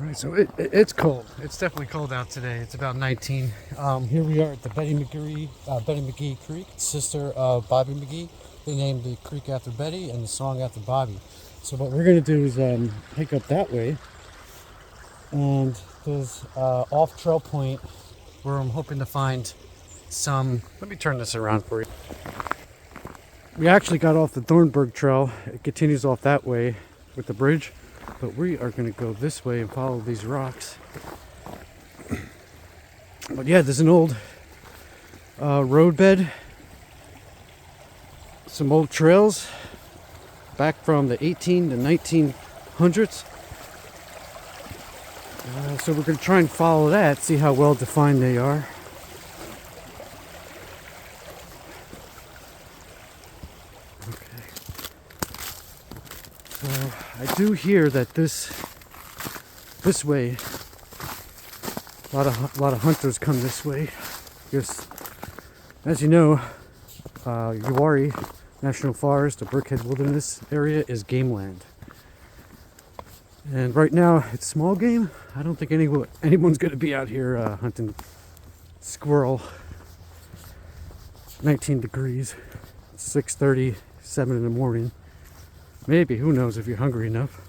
Right, so it's cold. It's definitely cold out today. It's about 19. Here we are at the Betty Mcgee Creek, sister of Bobby Mcgee. They named the creek after Betty and the song after Bobby. So what we're going to do is hike up that way. And there's off-trail point where I'm hoping to find some... Let me turn this around for you. We actually got off the Thornburg trail. It continues off that way with the bridge. But we are going to go this way and follow these rocks. But yeah, there's an old roadbed. Some old trails back from the 18 to 1900s. So we're going to try and follow that, see how well defined they are. Okay. So I do hear that this way, a lot of hunters come this way. Because, as you know, Uwharrie National Forest, the Birkhead Wilderness Area, is game land. And right now it's small game. I don't think anyone's going to be out here hunting squirrel. 19 degrees, 6:37 in the morning. Maybe, who knows, if you're hungry enough.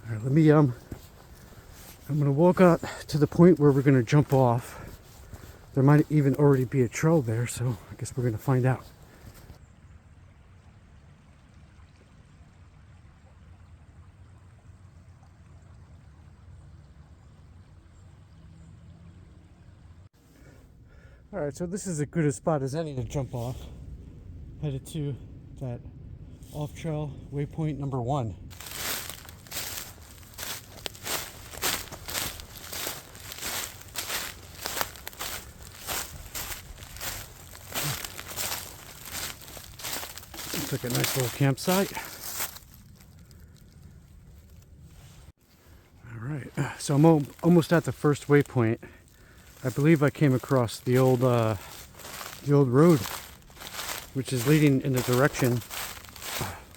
All right, let me I'm going to walk out to the point where we're going to jump off. There might even already be a trail there, so I guess we're going to find out. Alright, so this is as good a spot as any to jump off. Headed to that off-trail waypoint number 1. Looks like a nice little campsite. Alright, so I'm almost at the first waypoint. I believe I came across the old road, which is leading in the direction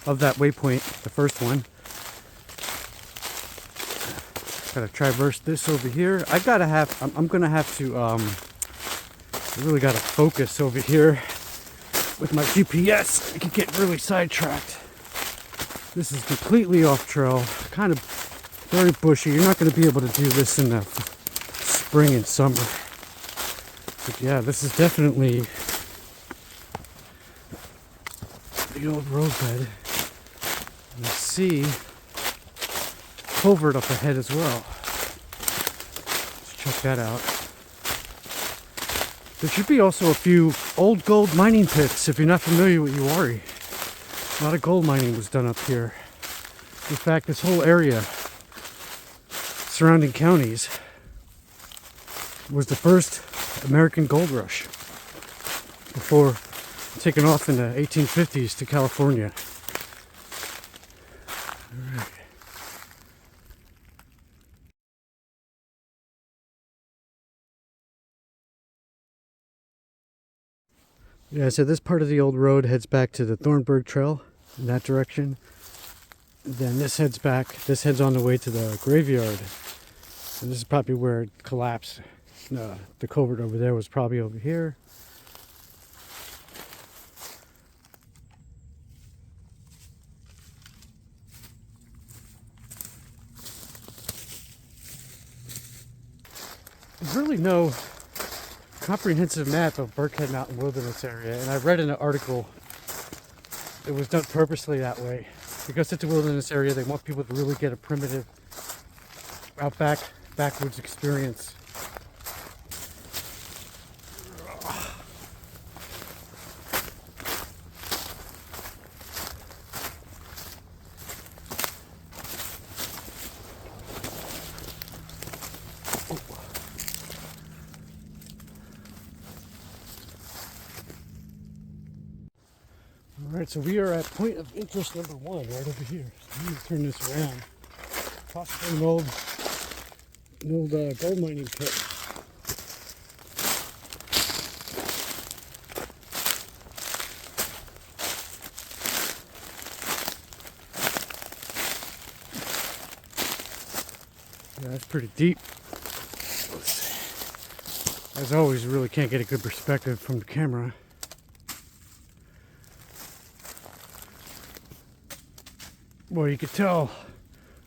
of that waypoint, the first one. Gotta traverse this over here. I'm gonna have to, I really gotta focus over here with my GPS. I could get really sidetracked. This is completely off trail, kind of very bushy. You're not gonna be able to do this in the spring and summer. But yeah, this is definitely the old roadbed. And I see culvert up ahead as well. Let's check that out. There should be also a few old gold mining pits if you're not familiar with Uwharrie. A lot of gold mining was done up here. In fact, this whole area, surrounding counties, was the first American gold rush before taking off in the 1850s to California. All right. Yeah, so this part of the old road heads back to the Thornburg Trail in that direction. Then this heads back, this heads on the way to the graveyard. And this is probably where it collapsed. The culvert over there was probably over here. There's really no comprehensive map of Birkhead Mountain Wilderness Area, and I read in an article it was done purposely that way. Because it's a wilderness area, they want people to really get a primitive backwoods experience. Alright, so we are at point of interest number 1, right over here. So I'm going to turn this around. Possibly an old gold mining pit. Yeah, that's pretty deep. As always, you really can't get a good perspective from the camera. Well, you could tell,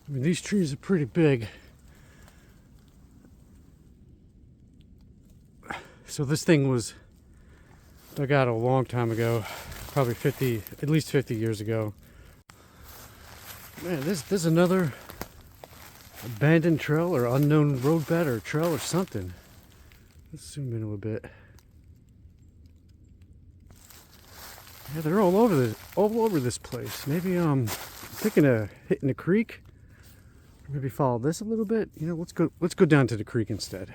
I mean, these trees are pretty big. So this thing was dug out a long time ago, probably at least 50 years ago. Man, there's another abandoned trail or unknown roadbed or trail or something. Let's zoom in a little bit. Yeah, they're all over this place. Maybe I'm thinking of hitting the creek. Maybe follow this a little bit. You know, let's go down to the creek instead.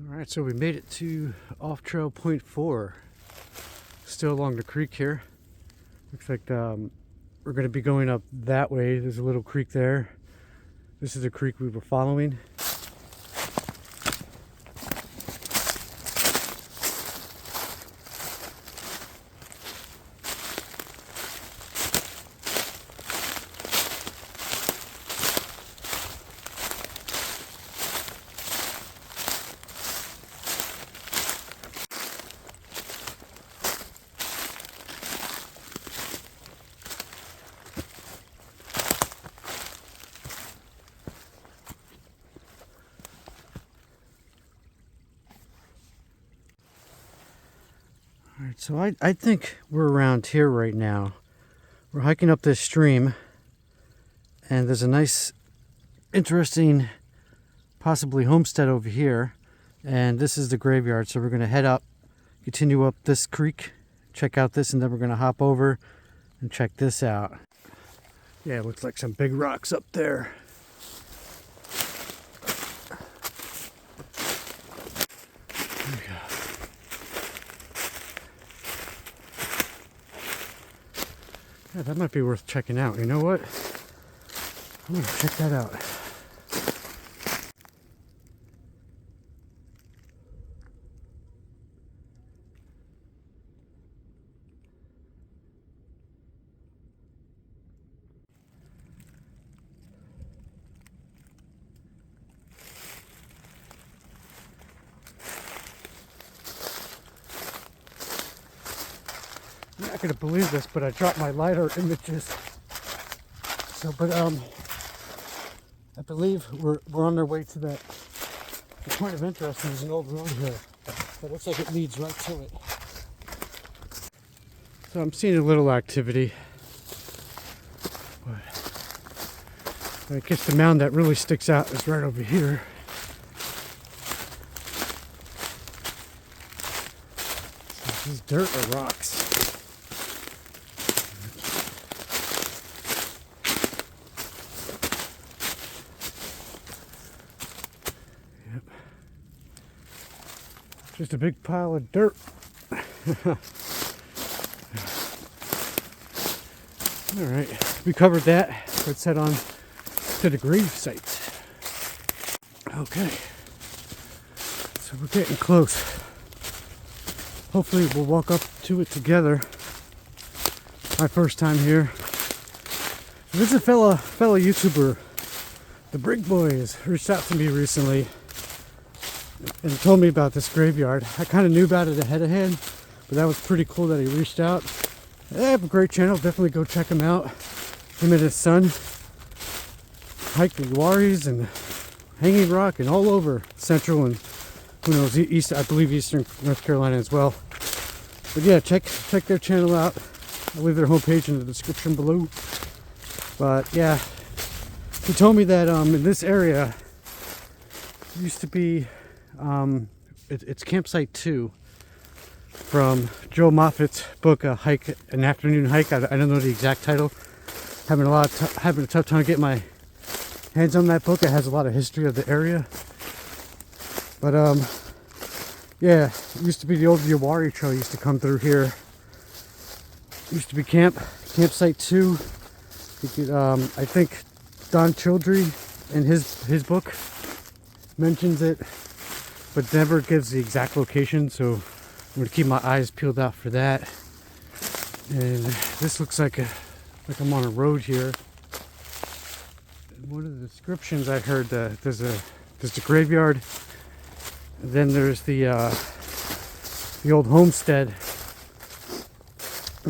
Alright, so we made it to off trail point 4. Still along the creek here. Looks like we're going to be going up that way. There's a little creek there. This is the creek we were following. Alright, so I think we're around here right now. We're hiking up this stream, and there's a nice, interesting, possibly homestead over here, and this is the graveyard. So we're going to head up, continue up this creek, check out this, and then we're going to hop over and check this out. Yeah, it looks like some big rocks up there. There we go. Yeah, that might be worth checking out. You know what? I'm gonna check that out. I'm not gonna believe this, but I dropped my lidar images. So, but I believe we're on our way to that. The point of interest is an old road here. It looks like it leads right to it. So I'm seeing a little activity. But I guess the mound that really sticks out is right over here. So this is dirt or rocks. Just a big pile of dirt. Alright, we covered that. Let's head on to the grave site. Okay, so we're getting close. Hopefully we'll walk up to it together. My first time here. This is a fellow YouTuber, the Brig Boys, reached out to me recently and told me about this graveyard. I kind of knew about it ahead of him, but that was pretty cool that he reached out. They have a great channel. Definitely go check him out. Him and his son hike the Uwharries and Hanging Rock and all over Central and who knows, East, I believe Eastern North Carolina as well. But yeah, check their channel out. I'll leave their homepage in the description below. But yeah, he told me that in this area used to be it's campsite 2 from Joe Moffat's book, An Afternoon Hike. I don't know the exact title. Having a tough time getting my hands on that book. It has a lot of history of the area. But yeah, it used to be the old Uwharrie trail used to come through here. Used to be campsite 2. You could, I think Don Childrey in his book mentions it, but never gives the exact location, so I'm going to keep my eyes peeled out for that. And this looks like I'm on a road here. One of the descriptions I heard, there's a graveyard, and then there's the old homestead.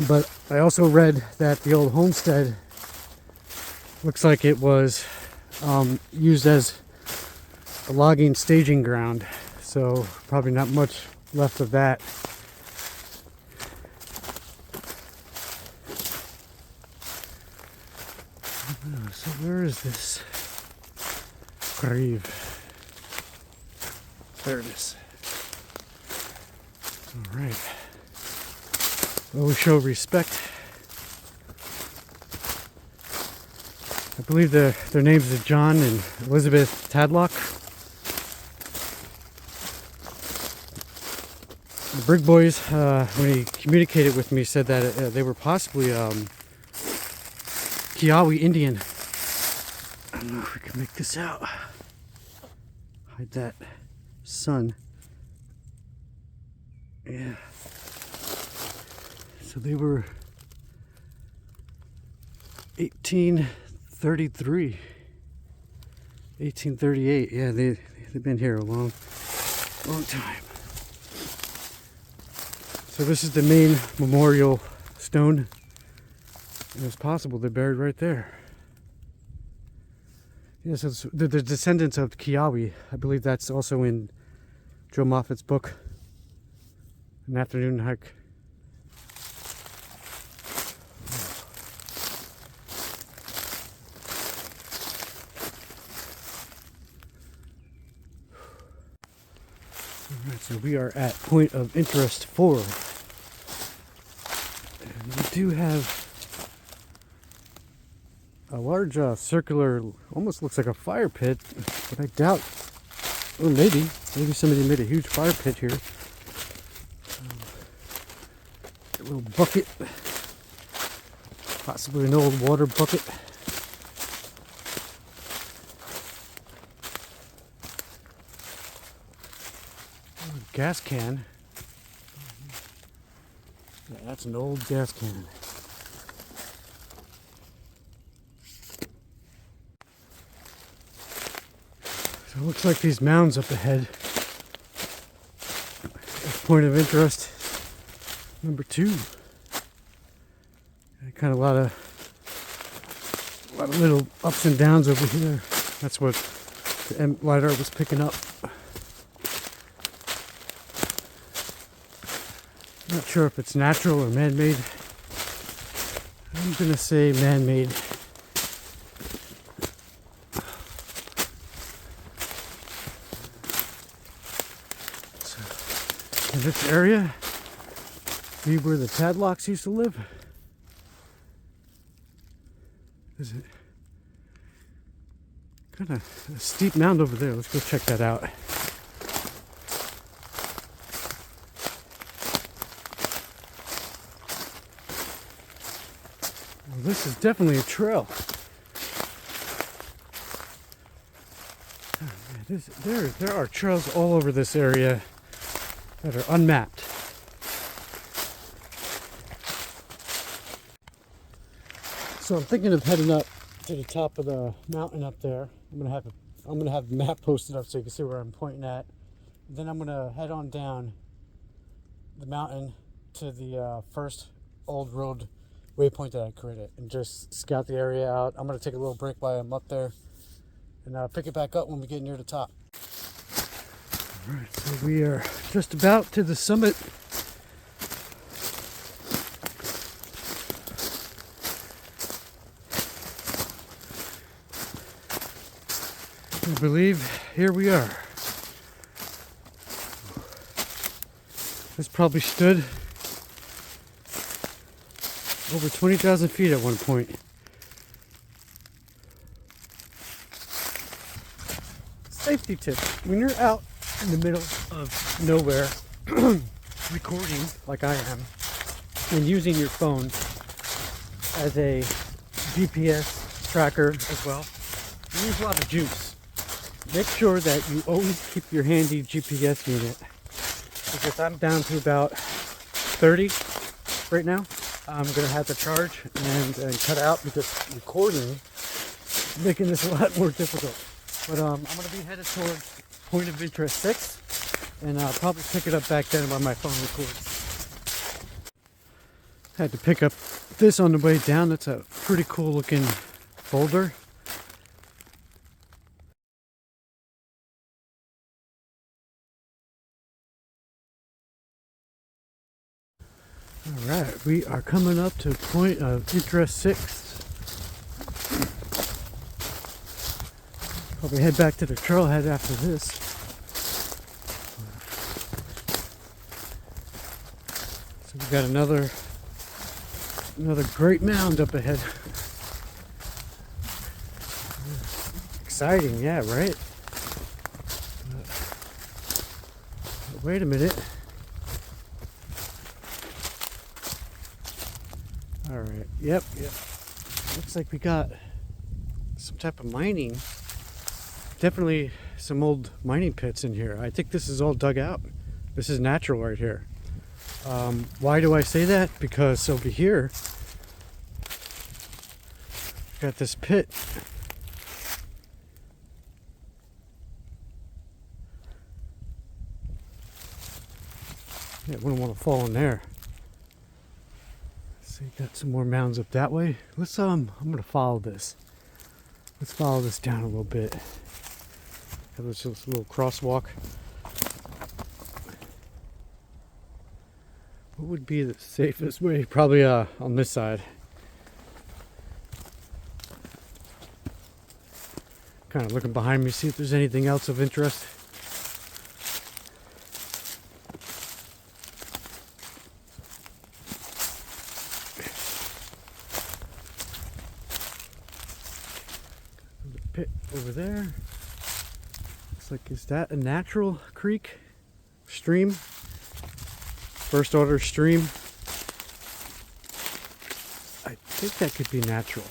But I also read that the old homestead looks like it was used as a logging staging ground, so probably not much left of that. So where is this grave? There it is. All right. Well, we show respect. I believe their names are John and Elizabeth Tadlock. The Brig Boys, when he communicated with me, said that they were possibly Kiowa Indian. I don't know if we can make this out. Hide that sun. Yeah. So they were 1833, 1838. Yeah, they've been here a long time. So this is the main memorial stone. And it's possible they're buried right there. Yes, yeah, so the descendants of Kiowa. I believe that's also in Joe Moffat's book, An Afternoon Hike. Alright, so we are at point of interest 4. And we do have a large circular, almost looks like a fire pit, but I doubt, oh maybe somebody made a huge fire pit here. A little bucket, possibly an old water bucket. Oh, gas can. Yeah, that's an old gas can. So it looks like these mounds up ahead. Point of interest number 2. Kind of a lot of little ups and downs over here. That's what the lidar was picking up. Not sure if it's natural or man-made. I'm gonna say man-made. So, in this area, be where the Tadlocks used to live. Is it kind of a steep mound over there? Let's go check that out. Well, this is definitely a trail. Oh, man, there are trails all over this area that are unmapped. So I'm thinking of heading up to the top of the mountain up there. I'm gonna have a map posted up so you can see where I'm pointing at. Then I'm gonna head on down the mountain to the first old road waypoint that I created and just scout the area out. I'm gonna take a little break while I'm up there and pick it back up when we get near the top. All right, so we are just about to the summit. I believe here we are. This probably stood over 20,000 feet at one point. Safety tip: when you're out in the middle of nowhere recording like I am and using your phone as a GPS tracker as well, you use a lot of juice. Make sure that you always keep your handy GPS unit, because I'm down to about 30 right now. I'm going to have to charge and cut out because recording is making this a lot more difficult. But I'm going to be headed towards point of interest 6, and I'll probably pick it up back then while my phone records. Had to pick up this on the way down. That's a pretty cool looking boulder. Alright, we are coming up to point of interest 6. Probably head back to the trailhead after this. So we got another great mound up ahead. Exciting, yeah, right? Wait a minute. Alright, yep. Looks like we got some type of mining. Definitely some old mining pits in here. I think this is all dug out. This is natural right here. Why do I say that? Because over here, got this pit. Yeah, wouldn't want to fall in there. So you got some more mounds up that way. Let's I'm gonna follow this. Let's follow this down a little bit. Have this little crosswalk. What would be the safest way? Probably on this side. Kind of looking behind me, see if there's anything else of interest. Pit over there. Looks like, is that a natural creek? Stream? First order stream? I think that could be natural.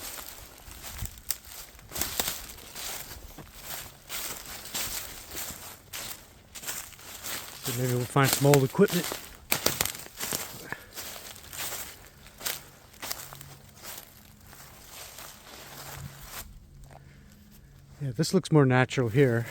So maybe we'll find some old equipment. Yeah, this looks more natural here.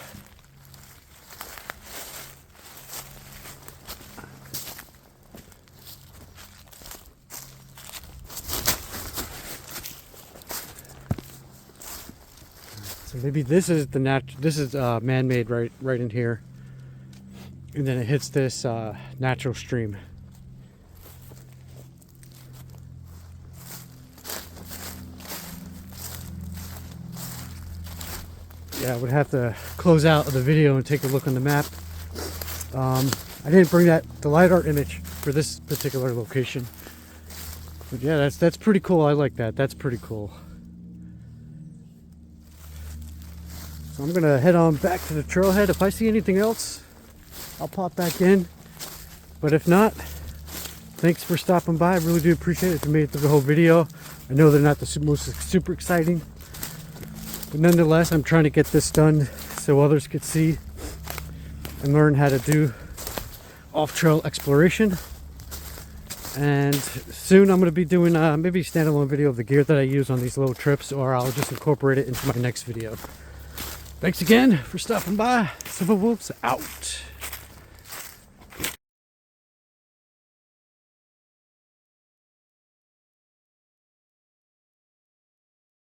So maybe this is man-made right in here, and then it hits this natural stream. Yeah, I would have to close out the video and take a look on the map. I didn't bring the lidar image for this particular location, but yeah, that's pretty cool. I like that. That's pretty cool. So I'm gonna head on back to the trailhead. If I see anything else, I'll pop back in. But if not, thanks for stopping by. I really do appreciate it if you made it through the whole video. I know they're not the most super exciting, but nonetheless, I'm trying to get this done so others could see and learn how to do off-trail exploration. And soon I'm going to be doing maybe a standalone video of the gear that I use on these little trips, or I'll just incorporate it into my next video. Thanks again for stopping by. Silver Wolves out.